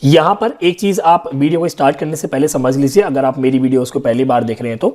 यहां पर एक चीज आप वीडियो को स्टार्ट करने से पहले समझ लीजिए, अगर आप मेरी वीडियोस को पहली बार देख रहे हैं तो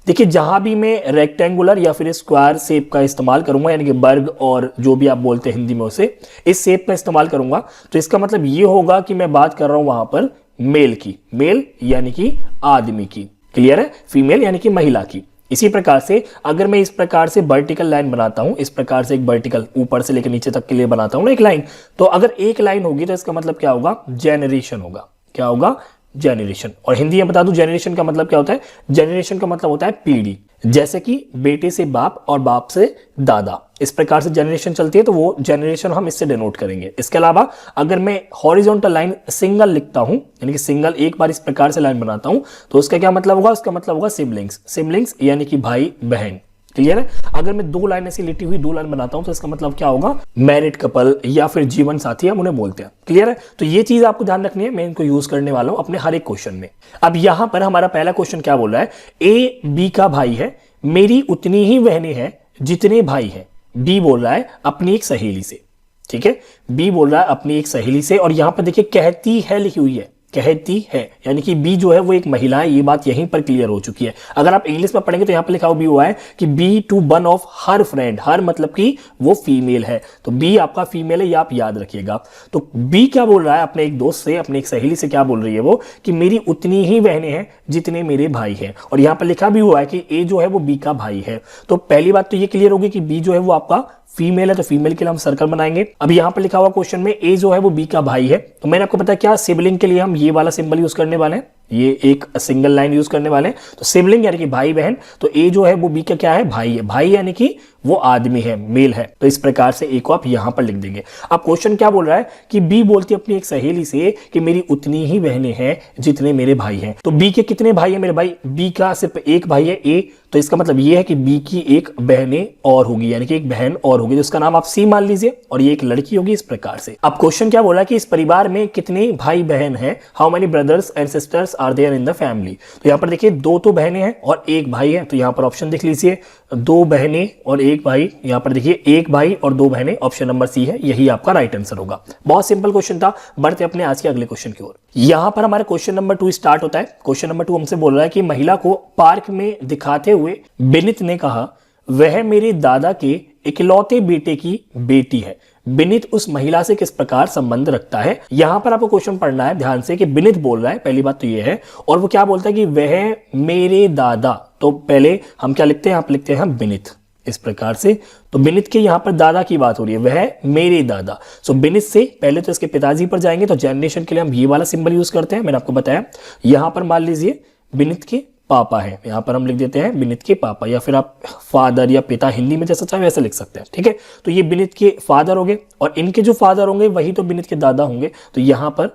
देखिए, जहां भी मैं रेक्टेंगुलर या फिर स्क्वायर शेप का इस्तेमाल करूंगा, यानी कि वर्ग और जो भी आप बोलते हैं हिंदी में उसे, इस शेप का इस्तेमाल करूंगा, तो इसका मतलब ये होगा कि मैं बात कर रहा हूं वहां पर मेल की, मेल यानी कि आदमी की, क्लियर है, फीमेल यानी कि महिला की। इसी प्रकार से अगर मैं इस प्रकार से वर्टिकल लाइन बनाता हूं, इस प्रकार से एक वर्टिकल ऊपर से लेकर नीचे तक के लिए बनाता हूं ना एक लाइन, तो अगर एक लाइन होगी तो इसका मतलब क्या होगा, जेनरेशन होगा। क्या होगा, जेनरेशन। और हिंदी में बता दूं जेनरेशन का मतलब क्या होता है, जेनरेशन का मतलब होता है पीढ़ी। जैसे कि बेटे से बाप और बाप से दादा, इस प्रकार से जनरेशन चलती है, तो वो जनरेशन हम इससे डिनोट करेंगे। इसके अलावा अगर मैं हॉरिजॉन्टल लाइन सिंगल लिखता हूं, यानी कि सिंगल एक बार इस प्रकार से लाइन बनाता हूं, तो उसका क्या मतलब होगा, उसका मतलब होगा सिबलिंग्स, सिबलिंग्स यानी कि भाई बहन, क्लियर है। अगर मैं दो लाइन ऐसी लिटी हुई दो लाइन बनाता हूं तो इसका मतलब क्या होगा, मैरिड कपल या फिर जीवन साथी हम उन्हें बोलते हैं, क्लियर है। तो ये चीज आपको ध्यान रखनी है, मैं इनको यूज करने वाला हूं अपने हर एक क्वेश्चन में। अब यहां पर हमारा पहला क्वेश्चन क्या बोल रहा है, ए बी का भाई है, मेरी उतनी ही बहनें हैं जितने भाई हैं। बी बोल रहा है अपनी एक सहेली से, ठीक है, बी बोल रहा है अपनी एक सहेली से, और यहां पर देखिए कहती है लिखी हुई है, कहती है, यानी कि बी जो है वो एक महिला है, ये बात यहीं पर क्लियर हो चुकी है। अगर आप इंग्लिश में पढ़ेंगे तो यहां पर लिखा हुआ है कि be to one of her friend, her मतलब कि वो फीमेल है, तो बी आपका फीमेल है, ये आप याद रखिएगा। तो बी क्या बोल रहा है अपने एक दोस्त से, अपने एक सहेली से क्या बोल रही है वो, कि मेरी उतनी ही बहनें हैं जितने मेरे भाई हैं। और यहां पर लिखा भी हुआ है कि ए जो है वो बी का भाई है। तो पहली बात तो ये क्लियर होगी कि बी जो है वो आपका फीमेल है, तो फीमेल के लिए हम सर्कल बनाएंगे। अब यहां पर लिखा हुआ क्वेश्चन में ए जो है वो बी का भाई है, तो मैंने आपको बताया क्या, सिबलिंग के लिए हम ये वाला सिंबल यूज करने वाले हैं, ये एक सिंगल लाइन यूज करने वाले हैं। तो सिबलिंग यानी कि भाई बहन, तो ए जो है वो बी का क्या है, भाई है, भाई यानी कि वो आदमी है, मेल है, तो इस प्रकार से ए को आप यहां पर लिख देंगे। अब क्वेश्चन क्या बोल रहा है कि बी बोलती है अपनी एक सहेली से कि मेरी उतनी ही बहनें हैं जितने मेरे भाई हैं। तो बी के कितने भाई है मेरे भाई, बी का सिर्फ एक भाई है ए, तो इसका मतलब ये है कि बी की एक बहनें और होगी, यानी कि एक बहन और होगी, तो उसका नाम आप सी मान लीजिए, और ये एक लड़की होगी, इस प्रकार से। अब क्वेश्चन क्या बोला कि इस परिवार में कितने भाई बहन हैं, how many brothers and sisters are there in the family. तो यहां पर देखिए दो तो बहनें हैं और एक भाई है, तो यहां पर ऑप्शन देख लीजिए, दो बहनें और एक भाई, यहां पर देखिए एक भाई और दो बहनें, ऑप्शन नंबर सी है, यही आपका राइट आंसर होगा। बहुत सिंपल क्वेश्चन था। बढ़ते अपने आज के अगले क्वेश्चन की ओर। यहां पर हमारा क्वेश्चन नंबर 2 स्टार्ट होता है। क्वेश्चन नंबर 2 हमसे बोल रहा है कि महिला को पार्क में दिखाते हुए विनीत ने कहा, वह मेरे दादा के इकलौते बेटे की बेटी है। विनीत उस महिला से किस प्रकार संबंध रखता है। यहां पर आपको क्वेश्चन पढ़ना है ध्यान से कि विनीत बोल रहा है, पहली बात तो ये है, और वो क्या बोलता है कि वह मेरे दादा, तो पहले हम क्या लिखते हैं, यहाँ पे लिखते हैं हम विनीत, इस प्रकार से। तो विनीत के यहां पर दादा की बात हो रही है, वह मेरे दादा। सो विनीत से पहले तो इसके पिताजी पर जाएंगे, तो जनरेशन के लिए हम ये वाला सिंबल यूज करते हैं, मैंने आपको बताया। यहां पर मान लीजिए विनीत के पापा है, यहां पर हम लिख देते हैं विनीत के पापा, या फिर आप फादर या पिता हिंदी में जैसा चाहे वैसे लिख सकते हैं, ठीक है। तो ये विनीत के फादर होंगे, और इनके जो फादर होंगे वही तो विनीत के दादा होंगे, तो यहां पर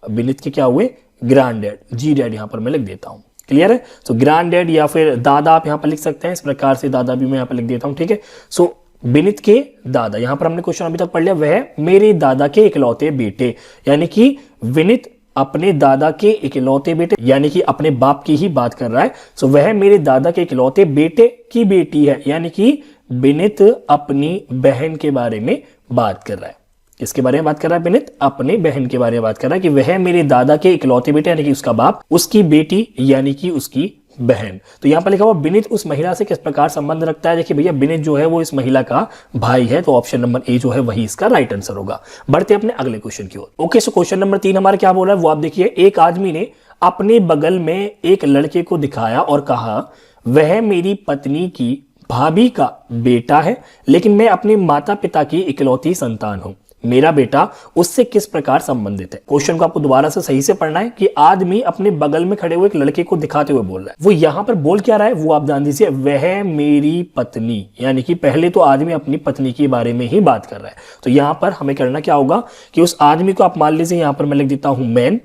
विनीत के क्या हुए, ग्रैंड डैड, जी डैड यहां पर मैं लिख देता हूं, क्लियर है। तो ग्रैंड डैड या फिर दादा आप यहां पर लिख सकते हैं, इस प्रकार से दादा भी मैं यहां पर लिख देता हूं, ठीक है। सो विनीत के दादा, यहां पर हमने क्वेश्चन अभी तक पढ़ लिया, वह मेरे दादा के इकलौते बेटे, यानी कि विनीत अपने दादा के इकलौते बेटे, यानी कि अपने बाप की ही बात कर रहा है। सो वह मेरे दादा के इकलौते बेटे की बेटी है, यानी कि विनीत अपनी बहन के बारे में बात कर रहा है। किसके बारे में बात कर रहा है, विनीत अपने बहन के बारे में बात कर रहा है कि वह मेरे दादा के इकलौते बेटे, यानी कि उसका बाप, उसकी बेटी यानी कि उसकी बहन। तो यहां पर लिखा हुआ विनीत उस महिला से किस प्रकार संबंध रखता है। देखिए भैया विनीत जो है वो इस महिला का भाई है, तो ऑप्शन नंबर ए जो है वही इसका राइट आंसर होगा। बढ़ते अपने अगले क्वेश्चन की ओर। ओके, सो क्वेश्चन नंबर 3 हमारा क्या बोल रहा है वो आप देखिए। एक आदमी ने अपने बगल में एक लड़के को दिखाया और कहा, वह मेरी पत्नी की भाभी का बेटा है, लेकिन मैं अपने माता पिता की इकलौती संतान हूं। मेरा बेटा उससे किस प्रकार संबंधित है। क्वेश्चन को आपको दोबारा से सही से पढ़ना है कि आदमी अपने बगल में खड़े हुए एक लड़के को दिखाते हुए बोल रहा है। वो यहां पर बोल क्या रहा है वो आप ध्यान दीजिए, वह मेरी पत्नी, यानी कि पहले तो आदमी अपनी पत्नी के बारे में ही बात कर रहा है। तो यहां पर हमें करना क्या होगा कि उस आदमी को आप मान लीजिए, यहां पर मैं लिख देता हूं मैन,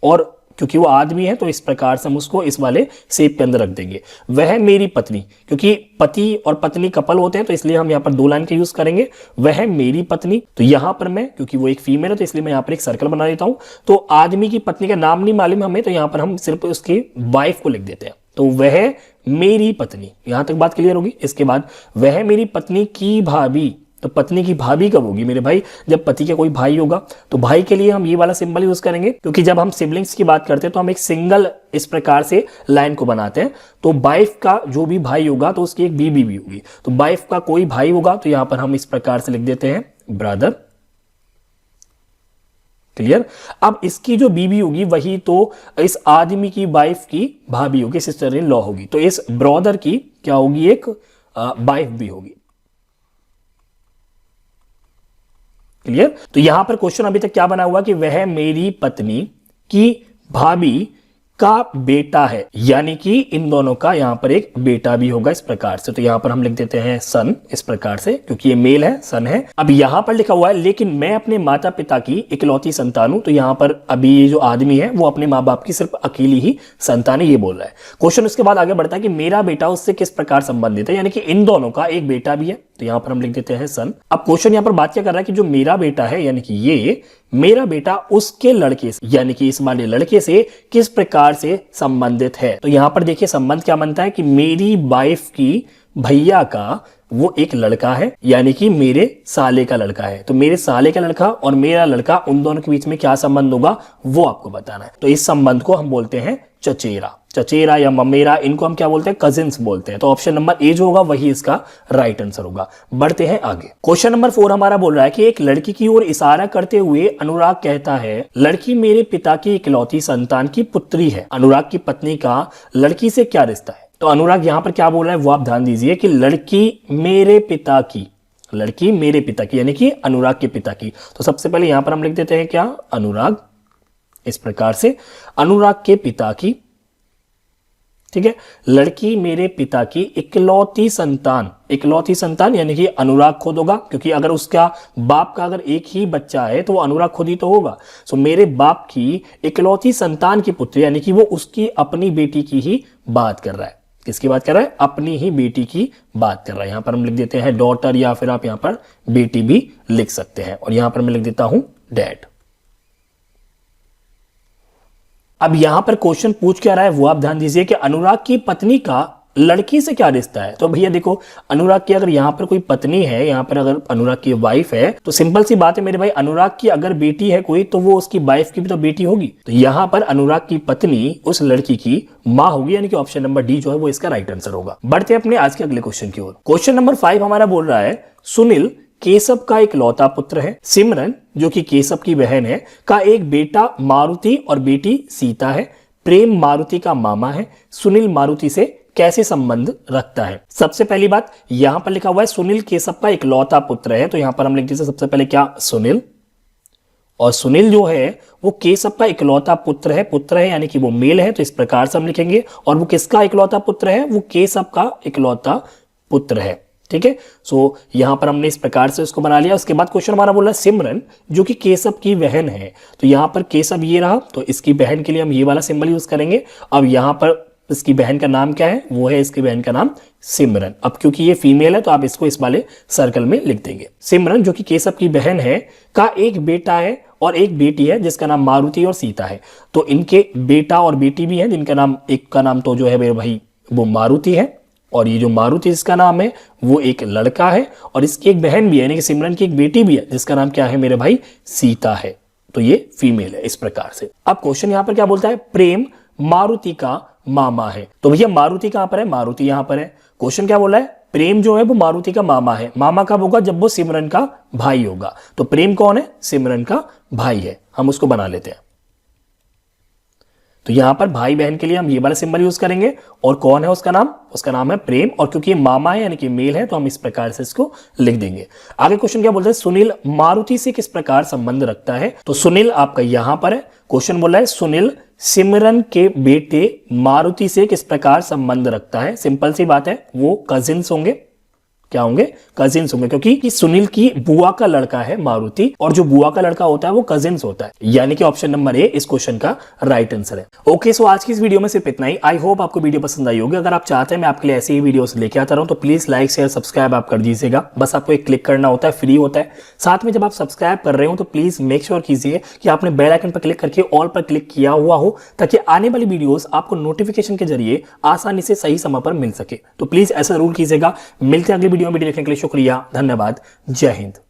और क्योंकि वो आदमी है तो इस प्रकार से हम उसको इस वाले शेप के अंदर रख देंगे। वह मेरी पत्नी, क्योंकि पति और पत्नी कपल होते हैं तो इसलिए हम यहाँ पर दो लाइन का यूज करेंगे। वह मेरी पत्नी, तो यहां पर मैं, क्योंकि वो एक फीमेल है तो इसलिए मैं यहाँ पर एक सर्कल बना देता हूं। तो आदमी की पत्नी का नाम नहीं मालूम हमें, तो यहाँ पर हम सिर्फ उसकी वाइफ को लिख देते हैं। तो वह मेरी पत्नी, यहां तक बात क्लियर होगी। इसके बाद वह मेरी पत्नी की भाभी, तो पत्नी की भाभी कब होगी मेरे भाई? जब पति का कोई भाई होगा। तो भाई के लिए हम ये वाला सिंबल यूज करेंगे, क्योंकि जब हम सिबलिंग्स की बात करते हैं तो हम एक सिंगल इस प्रकार से लाइन को बनाते हैं। तो वाइफ का जो भी भाई होगा तो उसकी एक बीबी भी होगी। तो वाइफ का कोई भाई होगा तो यहां पर हम इस प्रकार से लिख देते हैं ब्रदर। क्लियर? अब इसकी जो बीबी होगी वही तो इस आदमी की वाइफ की भाभी होगी, सिस्टर इन लॉ होगी। तो इस ब्रदर की क्या होगी? एक वाइफ भी होगी। क्लियर? तो यहां पर क्वेश्चन अभी तक क्या बना हुआ कि वह मेरी पत्नी की भाभी का बेटा है, यानी कि इन दोनों का यहां पर एक बेटा भी होगा इस प्रकार से। तो यहां पर हम लिख देते हैं सन इस प्रकार से, क्योंकि ये मेल है, सन है। अब यहां पर लिखा हुआ है लेकिन मैं अपने माता पिता की इकलौती संतान हूं। तो यहां पर अभी ये जो आदमी है वो अपने माँ बाप की सिर्फ अकेली ही संतान है, ये बोल रहा है। क्वेश्चन उसके बाद आगे बढ़ता है कि मेरा बेटा उससे किस प्रकार संबंधित है, यानी कि इन दोनों का एक बेटा भी है। तो यहां पर हम लिख देते हैं सन। अब क्वेश्चन यहां पर बात क्या कर रहा है कि जो मेरा बेटा है, यानी कि ये मेरा बेटा उसके लड़के से, यानी कि इस वाले लड़के से किस प्रकार से संबंधित है। तो यहां पर देखिए संबंध क्या बनता है कि मेरी वाइफ की भैया का वो एक लड़का है, यानी कि मेरे साले का लड़का है। तो मेरे साले का लड़का और मेरा लड़का, उन दोनों के बीच में क्या संबंध होगा वो आपको बताना है। तो इस संबंध को हम बोलते हैं चचेरा। चचेरा या ममेरा, इनको हम क्या बोलते हैं? कजिन्स बोलते हैं। तो ऑप्शन नंबर ए जो होगा वही इसका राइट आंसर होगा। बढ़ते हैं आगे। क्वेश्चन नंबर 4 हमारा बोल रहा है कि एक लड़की की ओर इशारा करते हुए अनुराग कहता है, लड़की मेरे पिता की इकलौती संतान की पुत्री है। अनुराग की पत्नी का लड़की से क्या रिश्ता है? तो अनुराग यहां पर क्या बोल रहा है वो आप ध्यान दीजिए कि लड़की मेरे पिता की, लड़की मेरे पिता की, यानी कि अनुराग के पिता की। तो सबसे पहले यहां पर हम लिख देते हैं क्या? अनुराग, इस प्रकार से अनुराग के पिता की, ठीक है। लड़की मेरे पिता की इकलौती संतान, इकलौती संतान यानी कि अनुराग खुद होगा, क्योंकि अगर उसका बाप का अगर एक ही बच्चा है तो वो अनुराग खुद ही तो होगा। सो मेरे बाप की इकलौती संतान की पुत्री, यानी कि वो उसकी अपनी बेटी की ही बात कर रहा है। किसकी बात कर रहा है? अपनी ही बेटी की बात कर रहा है। यहां पर हम लिख देते हैं डॉटर, या फिर आप यहां पर बेटी भी लिख सकते हैं। और यहां पर मैं लिख देता हूं डैड। अब यहां पर क्वेश्चन पूछ क्या रहा है वो आप ध्यान दीजिए कि अनुराग की पत्नी का लड़की से क्या रिश्ता है। तो भैया देखो, अनुराग की अगर यहां पर कोई पत्नी है, यहां पर अगर अनुराग की वाइफ है, तो सिंपल सी बात है मेरे भाई, अनुराग की अगर बेटी है कोई तो वो उसकी वाइफ की भी तो बेटी होगी। तो यहां पर अनुराग की पत्नी उस लड़की की मां होगी, यानी कि ऑप्शन नंबर डी जो है वो इसका राइट आंसर होगा। बढ़ते हैं अपने आज के अगले क्वेश्चन की ओर। क्वेश्चन नंबर 5 हमारा बोल रहा है, सुनील केशव का एक लौता पुत्र है। सिमरन जो कि केशव की बहन है का एक बेटा मारुति और बेटी सीता है। प्रेम मारुति का मामा है। सुनील मारुति से कैसे संबंध रखता है? सबसे पहली बात यहां पर लिखा हुआ है सुनील केशव का एक लौता पुत्र है। तो यहां पर हम लिख देते सबसे पहले क्या? सुनील। और सुनील जो है वो केशव का इकलौता पुत्र है। पुत्र है यानी कि वो मेल है, तो इस प्रकार से हम लिखेंगे। और वो किसका इकलौता पुत्र है? वो केशव का इकलौता पुत्र है। ठीक है। सो यहां पर हमने इस प्रकार से उसको बना लिया। उसके बाद क्वेश्चन हमारा बोला सिमरन जो कि केशव की बहन है। तो यहां पर केशव ये रहा, तो इसकी बहन के लिए हम ये वाला सिंबल यूज करेंगे। अब यहां पर इसकी बहन का नाम क्या है? वो है इसकी बहन का नाम सिमरन। अब क्योंकि ये फीमेल है तो आप इसको इस वाले सर्कल में लिख देंगे। सिमरन जो कि केशव की बहन है का एक बेटा है और एक बेटी है जिसका नाम मारुति और सीता है। तो इनके बेटा और बेटी भी है जिनका नाम, एक का नाम तो जो है मेरे भाई वो मारुति है, और ये जो मारुति जिसका नाम है वो एक लड़का है, और इसकी एक बहन भी है यानी कि सिमरन की एक बेटी भी है जिसका नाम क्या है मेरे भाई? सीता है। तो ये फीमेल है इस प्रकार से। अब क्वेश्चन यहां पर क्या बोलता है? प्रेम मारुति का मामा है। तो भैया मारुति कहां पर है? मारुति यहां पर है। क्वेश्चन क्या बोला है? प्रेम जो है वो मारुति का मामा है। मामा कब होगा? जब वो सिमरन का भाई होगा। तो प्रेम कौन है? सिमरन का भाई है। हम उसको बना लेते हैं। तो यहां पर भाई बहन के लिए हम ये वाला सिंबल यूज करेंगे। और कौन है उसका नाम? उसका नाम है प्रेम। और क्योंकि ये मामा है यानी कि मेल है तो हम इस प्रकार से इसको लिख देंगे। आगे क्वेश्चन क्या बोलते हैं? सुनील मारुति से किस प्रकार संबंध रखता है? तो सुनील आपका यहां पर है। क्वेश्चन बोला है सुनील सिमरन के बेटे मारुति से किस प्रकार संबंध रखता है? सिंपल सी बात है, वो कजिन्स होंगे। क्या होंगे? कजिन्स होंगे, क्योंकि सुनील की बुआ का लड़का है मारुति, और जो बुआ का लड़का होता है वो कजिन्स होता है, यानी कि ऑप्शन नंबर ए इस क्वेश्चन का राइट आंसर है। ओके, सो आज की इस वीडियो में सिर्फ इतना ही। आई होप आपको वीडियो पसंद आई होगी। अगर आप चाहते हैं मैं आपके लिए ऐसी ही वीडियोस लेके आता रहूं तो प्लीज लाइक शेयर सब्सक्राइब आप कर दीजिएगा। बस आपको एक क्लिक करना होता है, फ्री होता है। साथ में जब आप सब्सक्राइब कर रहे हो तो प्लीज मेक श्योर कीजिए कि आपने बेल आइकन पर क्लिक करके ऑल पर क्लिक किया हुआ हो, ताकि आने वाली वीडियोस आपको नोटिफिकेशन के जरिए आसानी से सही समय पर मिल सके। तो प्लीज ऐसा जरूर कीजिएगा। मिलते हैं अगली वीडियो वीडियो देखने के लिए शुक्रिया, धन्यवाद, जय हिंद।